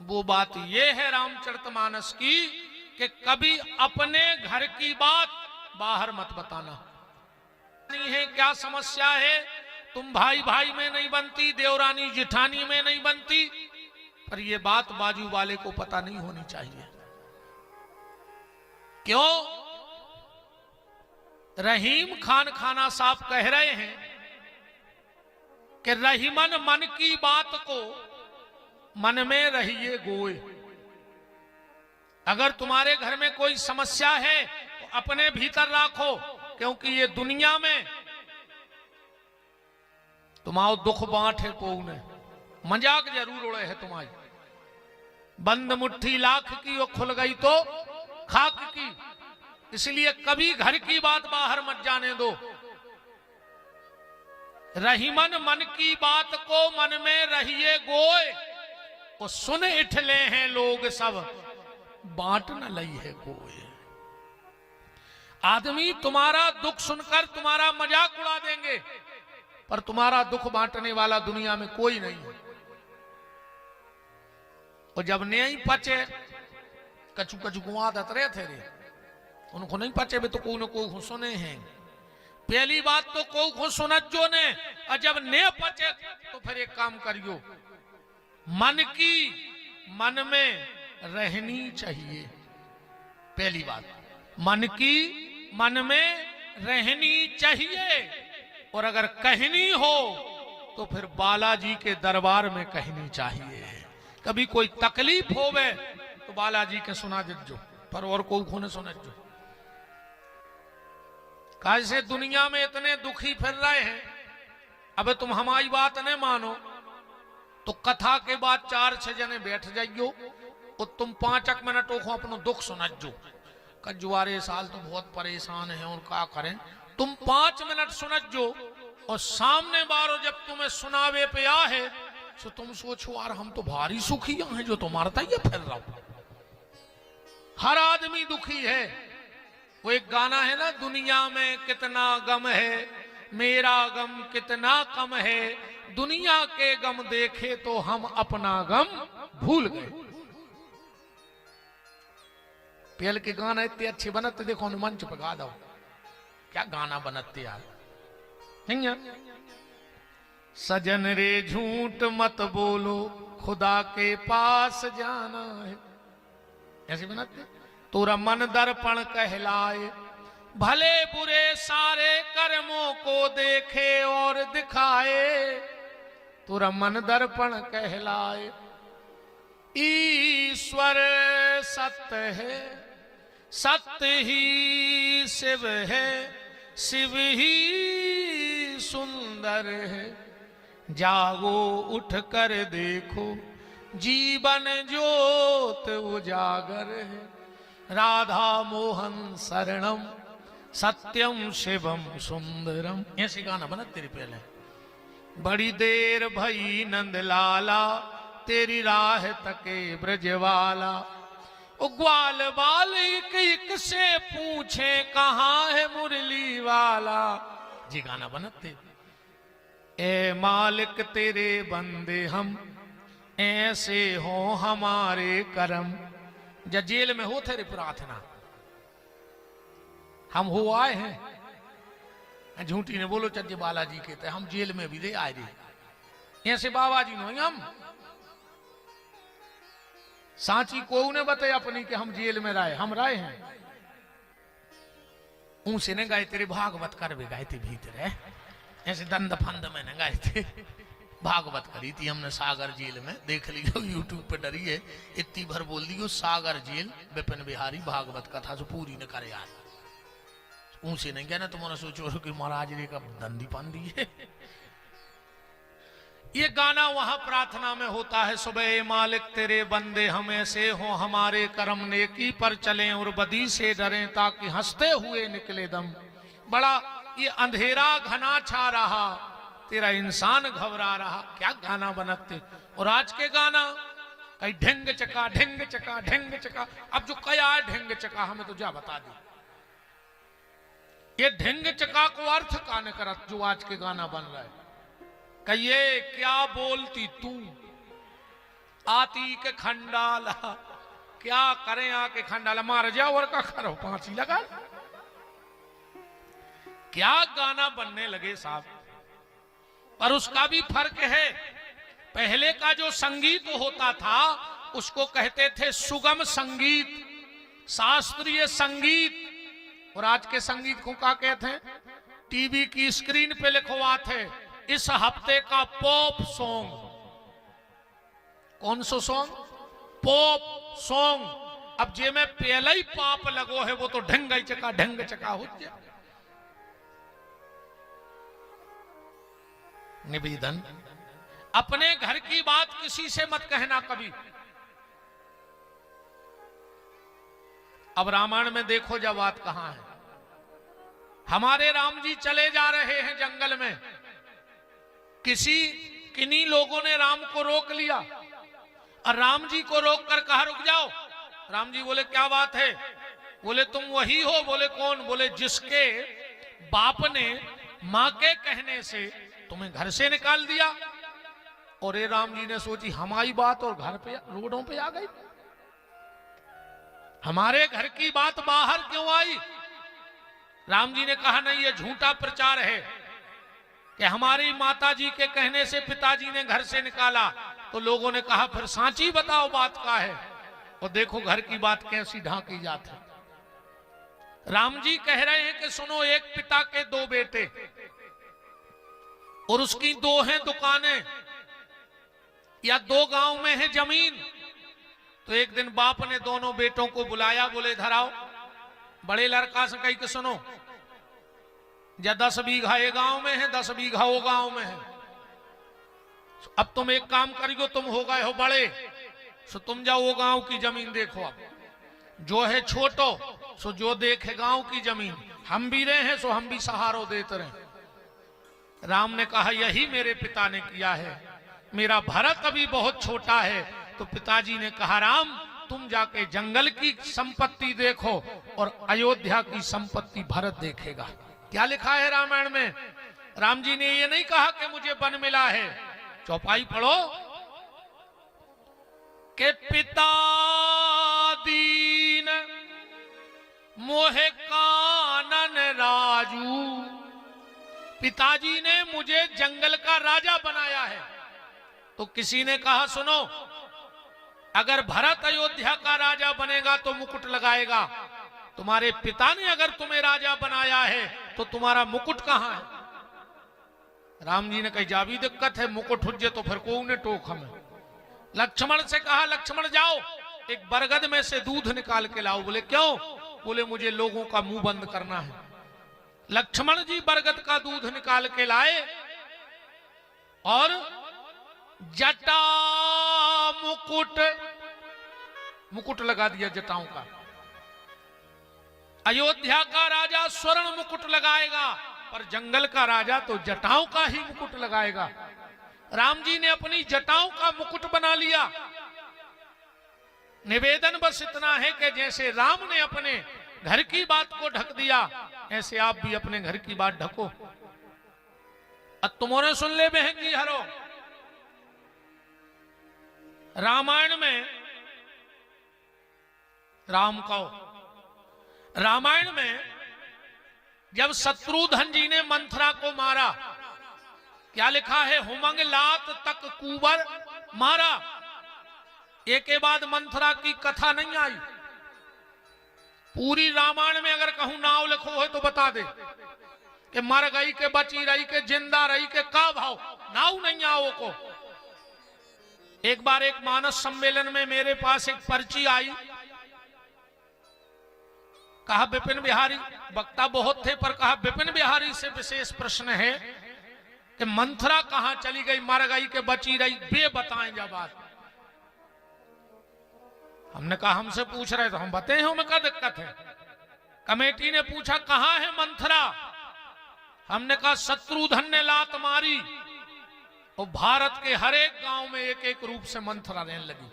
वो बात ये है रामचरितमानस की कि कभी अपने घर की बात बाहर मत बताना। नहीं है क्या समस्या है, तुम भाई भाई में नहीं बनती, देवरानी जिठानी में नहीं बनती, पर ये बात बाजू वाले को पता नहीं होनी चाहिए। क्यों? रहीम खान खाना साहब कह रहे हैं कि रहीमन मन की बात को मन में रहिए गोए। अगर तुम्हारे घर में कोई समस्या है तो अपने भीतर रखो, क्योंकि ये दुनिया में तुम्हारो दुख बांट है को ने मजाक जरूर उड़े है तुम्हारी। बंद मुट्ठी लाख की वो खुल गई तो खाक की, इसलिए कभी घर की बात बाहर मत जाने दो। रहीमन मन की बात को मन में रहिए गोए, वो सुन इठले हैं लोग सब बांट न लई है कोई। आदमी तुम्हारा दुख सुनकर तुम्हारा मजाक उड़ा देंगे, पर तुम्हारा दुख बांटने वाला दुनिया में कोई नहीं है। और जब नहीं पचे कचू कचू गुआ दतरे थे रे, उनको नहीं पचे भी तो कोई न कोई सुने हैं। पहली बात तो कोई सुनत जो ने, और जब ने पचे तो फिर एक काम करियो, मन की मन में रहनी चाहिए। पहली बात मन की मन में रहनी चाहिए, और अगर कहनी हो तो फिर बालाजी के दरबार में कहनी चाहिए। कभी कोई तकलीफ होवे तो बालाजी के सुना दो, पर और कोई खूने सुना दो। कैसे दुनिया में इतने दुखी फिर रहे हैं, अब तुम हमारी बात नहीं मानो तो कथा के बाद 4-6 जने बैठ जाइयो और तुम 5 मिनट को अपना दुख सुनजो। कजुआरे साल तो बहुत परेशान है और क्या करें। तुम 5 मिनट सुनजो और सामने बारो जब तुम्हें सुनावे पे आ है तो तुम सोचो यार हम तो भारी सुखी हैं जो तुम्हारा ये फिर रहा हूं। हर आदमी दुखी है। वो एक गाना है ना, दुनिया में कितना गम है मेरा गम कितना कम है, दुनिया के गम देखे तो हम अपना गम भूल गए। पहले के गाना इतने अच्छे बनते, देखो मंच पे गा दो क्या गाना बनते यार। सजन रे झूठ मत बोलो खुदा के पास जाना है, ऐसे बनाते। तोरा मन दर्पण कहलाए भले बुरे सारे कर्मों को देखे और दिखाए, तोरा मन दर्पण कहलाए। ईश्वर सत्य है सत्य ही शिव है, शिव ही सुंदर है, जागो उठ कर देखो जीवन ज्योत उजागर है। राधा मोहन शरणम सत्यम शिवम सुंदरम, ऐसे गाना बना तेरे पहले। बड़ी देर भई नंद लाला तेरी राह तके ब्रजवाला, ग्वाल बाल एक से पूछे कहाँ है मुरली वाला। जी गाना बनते। ए मालिक तेरे बंदे हम ऐसे हो हमारे करम। जब जेल में हो तेरी प्रार्थना हम हो आए हैं, झूठी ने बोलो चल बालाजी के थे हम जेल में भी दे आए रे, ऐसे बाबा जी नो हम सांची को ने बताया अपनी कि हम जेल में रहे, हम रहे हैं। उनसे ने गाए तेरे भागवत कर भी गाए थे भीतर है, ऐसे दंड फंद में न गाए थे। भागवत करी थी हमने सागर जेल में, देख लीजिए यूट्यूब पे डरी है इतनी भर बोल दी सागर जेल विपिन बिहारी भागवत कथा जो पूरी न करे यार। ऊंचे नहीं गया ना तुम्हारा सोचो कि महाराज रे का दंडी पान दी है। ये गाना वहां प्रार्थना में होता है। सुबह मालिक तेरे बंदे हम ऐसे हो हमारे कर्म नेकी पर चलें और बदी से डरें ताकि हंसते हुए निकले दम। बड़ा ये अंधेरा घना छा रहा तेरा इंसान घबरा रहा, क्या गाना बनाते। और आज के गाना कहीं ढेंग चका ढेंग चका ढेंग चका, अब जो कया है ढेंग चका हमें तो जा बता दी। ये ढेंग चका को अर्थ का न करत जो आज के गाना बन रहा है। कहिए क्या बोलती तू आती के खंडाला, क्या करें आके खंडाला, मार जाओ और का करो, फांसी लगा। क्या गाना बनने लगे साहब। पर उसका भी फर्क है, पहले का जो संगीत होता था उसको कहते थे सुगम संगीत, शास्त्रीय संगीत, और आज के संगीत को क्या कहते हैं, टीवी की स्क्रीन पे लिखवाते इस हफ्ते का पॉप सॉन्ग। कौन सा सॉन्ग? Pop song. अब जे में पहले ही पाप लगो है वो तो ढंग चका हो जाए। निवेदन, अपने घर की बात किसी से मत कहना कभी। अब रामायण में देखो जब बात कहां है। हमारे राम जी चले जा रहे हैं जंगल में, किन्हीं लोगों ने राम को रोक लिया और राम जी को रोक कर कहा रुक जाओ। राम जी बोले क्या बात है? बोले तुम वही हो? बोले कौन? बोले जिसके बाप ने मां के कहने से तुम्हें घर से निकाल दिया। और ये राम जी ने सोची हमारी बात और घर पे रोडों पे आ गई, हमारे घर की बात बाहर क्यों आई? राम जी ने कहा नहीं, ये झूठा प्रचार है कि हमारी माता जी के कहने से पिताजी ने घर से निकाला। तो लोगों ने कहा फिर सांची बताओ बात का है। और देखो घर की बात कैसी ढांकी जाती है। राम जी कह रहे हैं कि सुनो, एक पिता के दो बेटे और उसकी दो हैं दुकानें या दो गांव में है जमीन। तो एक दिन बाप ने दोनों बेटों को बुलाया, बोले इधर आओ। बड़े लड़का से कही कि सुनो, या 10 बीघा ये गांव में है, 10 बीघा वो गांव में है। अब तुम एक काम करियो, तुम हो गए हो बड़े, सो तुम जाओ वो गांव की जमीन देखो। अब जो है छोटो सो जो देखे गांव की जमीन, हम भी रहे हैं सो हम भी सहारो देते रहे। राम ने कहा यही मेरे पिता ने किया है, मेरा भरत अभी बहुत छोटा है। तो पिताजी ने कहा राम तुम जाके जंगल की संपत्ति देखो और अयोध्या की संपत्ति भरत देखेगा। क्या लिखा है रामायण में? राम जी ने ये नहीं कहा कि मुझे वन मिला है। चौपाई पढ़ो के पिता दीन मोहे कानन राजू, पिताजी ने मुझे जंगल का राजा बनाया है। तो किसी ने कहा सुनो, अगर भरत अयोध्या का राजा बनेगा तो मुकुट लगाएगा, तुम्हारे पिता ने अगर तुम्हें राजा बनाया है तो तुम्हारा मुकुट कहां है? राम जी ने कही जा भी दिक्कत है, मुकुट हुज्जे तो फिर को ने टोक हमें। लक्ष्मण से कहा लक्ष्मण जाओ एक बरगद में से दूध निकाल के लाओ। बोले क्यों? बोले मुझे लोगों का मुंह बंद करना है। लक्ष्मण जी बरगद का दूध निकाल के लाए और जटा मुकुट लगा दिया जटाओं का। अयोध्या का राजा स्वर्ण मुकुट लगाएगा, पर जंगल का राजा तो जटाओं का ही मुकुट लगाएगा। राम जी ने अपनी जटाओं का मुकुट बना लिया। निवेदन बस इतना है कि जैसे राम ने अपने घर की बात को ढक दिया, ऐसे आप भी अपने घर की बात ढको। अब तुम्हारे सुन ले बहन जी हरो, रामायण में रामायण में जब शत्रुघ्न जी ने मंथरा को मारा, क्या लिखा है? हुमंग लात तक कुबर मारा। एक के बाद मंथरा की कथा नहीं आई। पूरी रामायण में अगर कहूं नाव लिखो है तो बता दे कि मर गई के बची रही के जिंदा रही के का भाव, नाव नहीं आओ को। एक बार एक मानस सम्मेलन में मेरे पास एक पर्ची आई, कहा विपिन बिहारी, वक्ता बहुत थे पर कहा विपिन बिहारी से विशेष प्रश्न है कि मंथरा कहां चली गई, मर गई के बची रही, बे बताएं जब बात। हमने कहा हमसे पूछ रहे तो हम बताए हमें क्या दिक्कत है। कमेटी ने पूछा कहां है मंथरा, हमने कहा शत्रुघ्न ने लात मारी और भारत के हर एक गांव में एक एक रूप से मंथरा रहने लगी।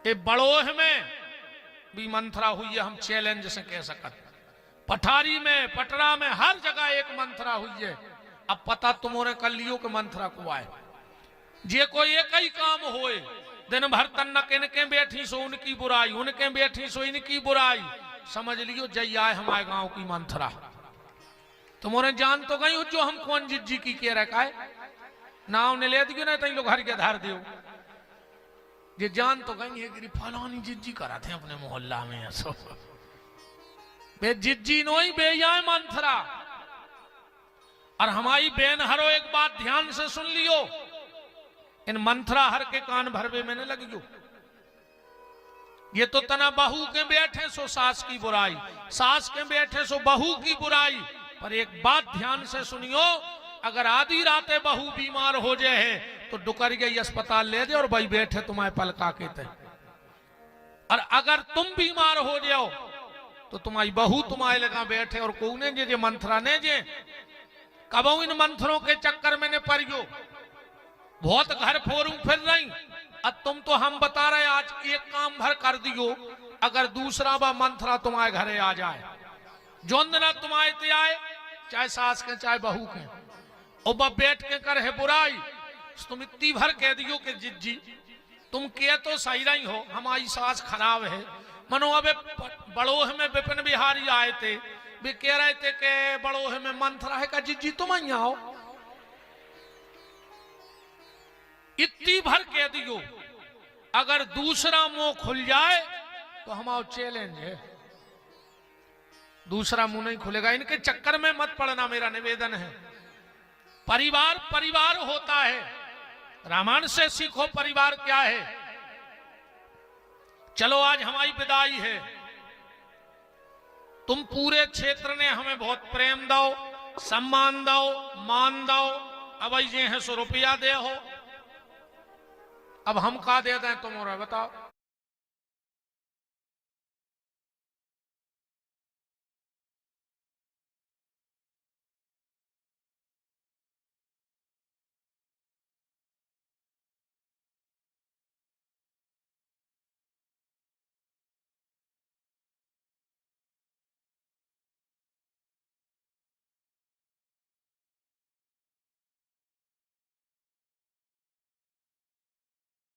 ये बड़ोह में भी मंथरा हुई है, हम चैलेंज से कह सकते। पठारी में, पटरा में, हर जगह एक मंथरा हुई है। अब पता तुम्हारे कलियों के मंथरा को आए। जे कोई एक ही काम होए, दिन भर तन्नक इनके बैठी सो उनकी बुराई, उनके बैठी सो इनकी बुराई, समझ लियो जय आए हमारे गांव की मंथरा। तुम्हारे जान तो गई जो हम कौन जिज्जी की कह रखा है, नाव ने ले दियो ना तई लोग हर के धार दियो, ये जान तो गई है कि फलानी जिज्जी करा थे अपने मोहल्ला में ऐसो बे जिज्जी नो ही बे आए मंथरा। और हमारी बेन हरो एक बात ध्यान से सुन लियो, इन मंथरा हर के कान भरवे मैंने लगियो। ये तो तना बहू के बैठे सो सास की बुराई, सास के बैठे सो बहू की बुराई। पर एक बात ध्यान से सुनियो, अगर आधी रातें बहू बीमार हो जाए तो डुकर गई अस्पताल ले दे और भाई बैठे तुम्हारे पलका के थे। और अगर तुम बीमार हो जाओ तो तुम्हारी बहू तुम्हारे लगा बैठे और कौने जे मंथरा ने जे कब इन मंथरों के चक्कर में ने परियो, बहुत घर फोरू फिर रही। अब तुम तो हम बता रहे आज एक काम भर कर दियो, अगर दूसरा बा मंथरा तुम्हारे घरे आ जाए, जो ना तुम्हारे ते आए, चाहे सास के चाहे बहू के, और बा बैठ के कर है बुराई, तुम इतनी भर कह दियो कि जिज्जी तुम के तो सही रही हो, हमारी सास खराब है। मनो अबे बड़ोह में विपिन बिहारी आए थे, वे कह रहे थे कि बड़ोह में मंथरा है का जिज्जी तुम ही आओ। इतनी भर कह दियो, अगर दूसरा मुंह खुल जाए तो हमारा चैलेंज है, दूसरा मुंह नहीं खुलेगा। इनके चक्कर में मत पड़ना, मेरा निवेदन है। परिवार परिवार होता है, रामायण से सीखो परिवार क्या है। चलो आज हमारी विदाई है, तुम पूरे क्षेत्र ने हमें बहुत प्रेम दो, सम्मान दो, मान दो। अब ये है 100 रुपया दे हो, अब हम का दे दें तुम और बताओ।